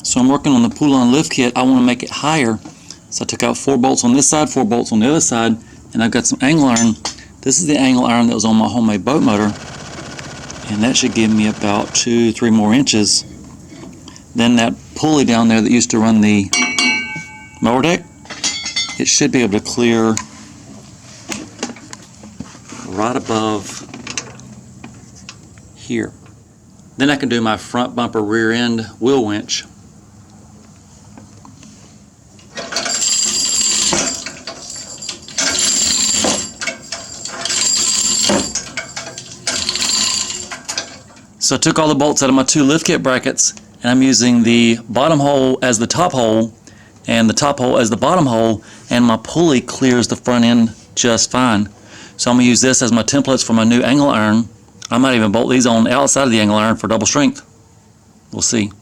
So I'm working on the Poulan lift kit. I want to make it higher. So I took out 4 bolts on this side, 4 bolts on the other side, and I've got some angle iron. This is the angle iron that was on my homemade boat motor, and that should give me about 2-3 more inches. Then that pulley down there that used to run the mower deck, it should be able to clear right above here. Then I can do my front bumper rear end wheel winch. So I took all the bolts out of my 2 lift kit brackets, and I'm using the bottom hole as the top hole and the top hole as the bottom hole, and my pulley clears the front end just fine. So I'm going to use this as my templates for my new angle iron. I might even bolt these on the outside of the angle iron for double strength. We'll see.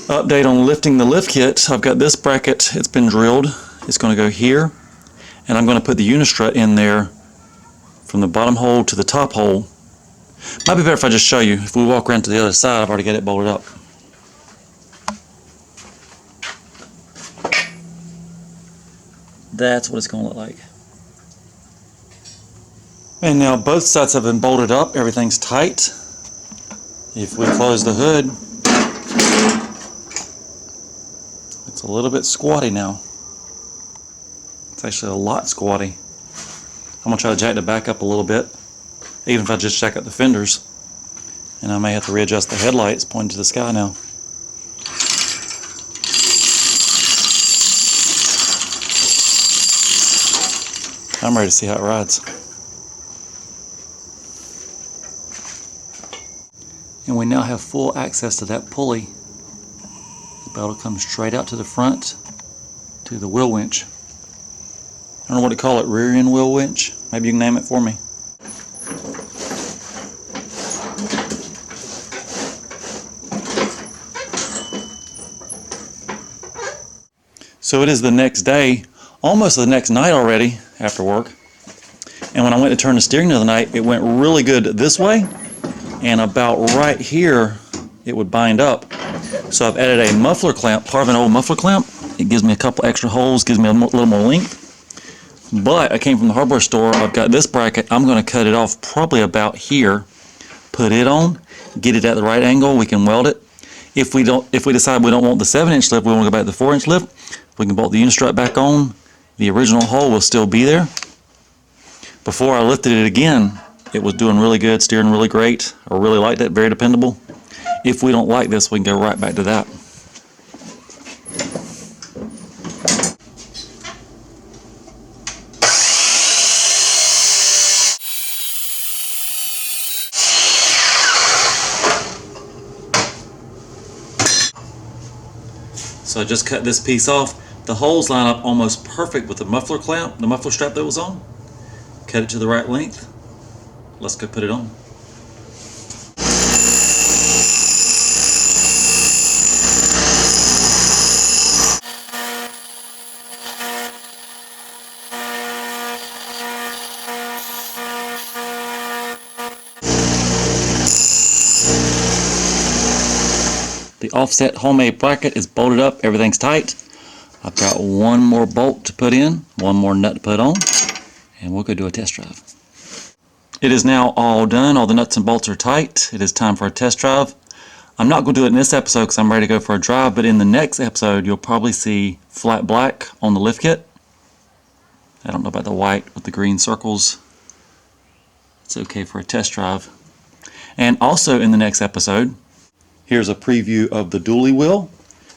Update on lifting the lift kit. I've got this bracket, it's been drilled. It's going to go here, and I'm going to put the unistrut in there from the bottom hole to the top hole. Might be better if I just show you. If we walk around to the other side, I've already got it bolted up. That's what it's going to look like. And now both sides have been bolted up. Everything's tight. If we close the hood, it's a little bit squatty now. It's actually a lot squatty. I'm going to try to jack the back up a little bit, even if I just jack up the fenders. And I may have to readjust the headlights pointing to the sky now. I'm ready to see how it rides. And we now have full access to that pulley. The belt will come straight out to the front to the wheel winch. I don't know what to call it, rear end wheel winch. Maybe you can name it for me. So it is the next day, almost the next night already after work. And when I went to turn the steering the other night, it went really good this way, and about right here it would bind up. So I've added a muffler clamp, part of an old muffler clamp. It gives me a couple extra holes, gives me a little more length. But I came from the hardware store. I've got this bracket. I'm going to cut it off probably about here, put it on, get it at the right angle. We can weld it. If we decide we don't want the 7-inch lift, we want to go back to the 4-inch lift, we can bolt the unistrut back on. The original hole will still be there. Before I lifted it again, it was doing really good, steering really great. I really liked it, very dependable. If we don't like this, we can go right back to that. So I just cut this piece off. The holes line up almost perfect with the muffler clamp, the muffler strap that was on. Cut it to the right length. Let's go put it on. The offset homemade bracket is bolted up, everything's tight. I've got one more bolt to put in, one more nut to put on, and we'll go do a test drive. It is now all done, all the nuts and bolts are tight. It is time for a test drive. I'm not going to do it in this episode because I'm ready to go for a drive, but in the next episode you'll probably see flat black on the lift kit. I don't know about the white with the green circles. It's okay for a test drive. And also in the next episode, here's a preview of the dually wheel.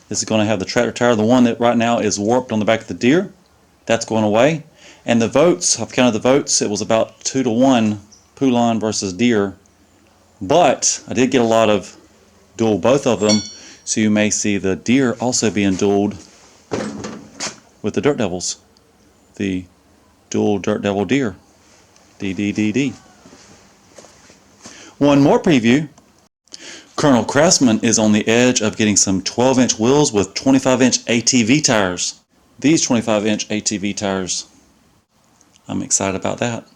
This is going to have the tractor tire, the one that right now is warped on the back of the Deere. That's going away. And the votes, I've counted the votes, it was about 2-to-1 Poulan versus Deere. But I did get a lot of dual both of them. So you may see the deer also being dueled with the Dirt Devils. The dual Dirt Devil deer. DDDD. One more preview. Colonel Craftsman is on the edge of getting some 12-inch wheels with 25-inch ATV tires. These 25-inch ATV tires, I'm excited about that.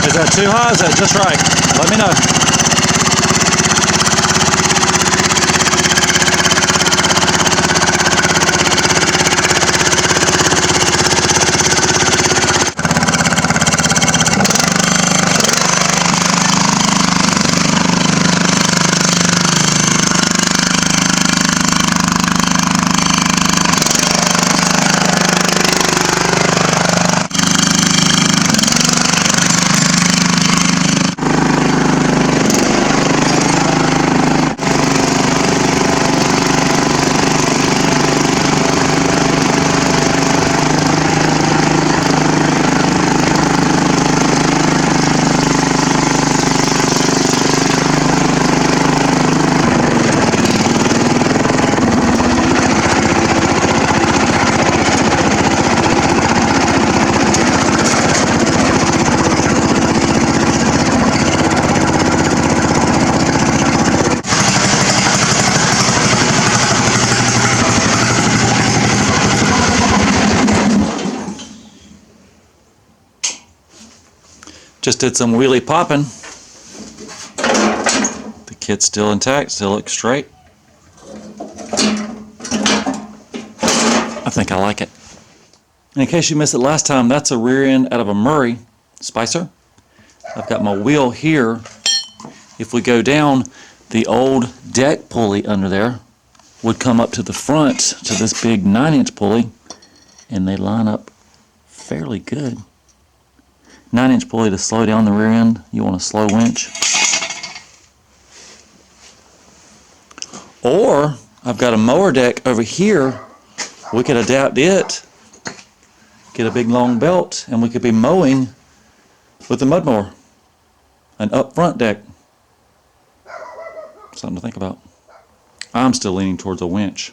Is that too high? Is that just right? Let me know. Just did some wheelie popping. The kit's still intact, still looks straight. I think I like it. And in case you missed it last time, that's a rear end out of a Murray Spicer. I've got my wheel here. If we go down, the old deck pulley under there would come up to the front to this big 9-inch pulley, and they line up fairly good. 9-inch pulley to slow down the rear end. You want a slow winch. Or I've got a mower deck over here. We could adapt it, get a big long belt, and we could be mowing with the mud mower. An up front deck. Something to think about. I'm still leaning towards a winch.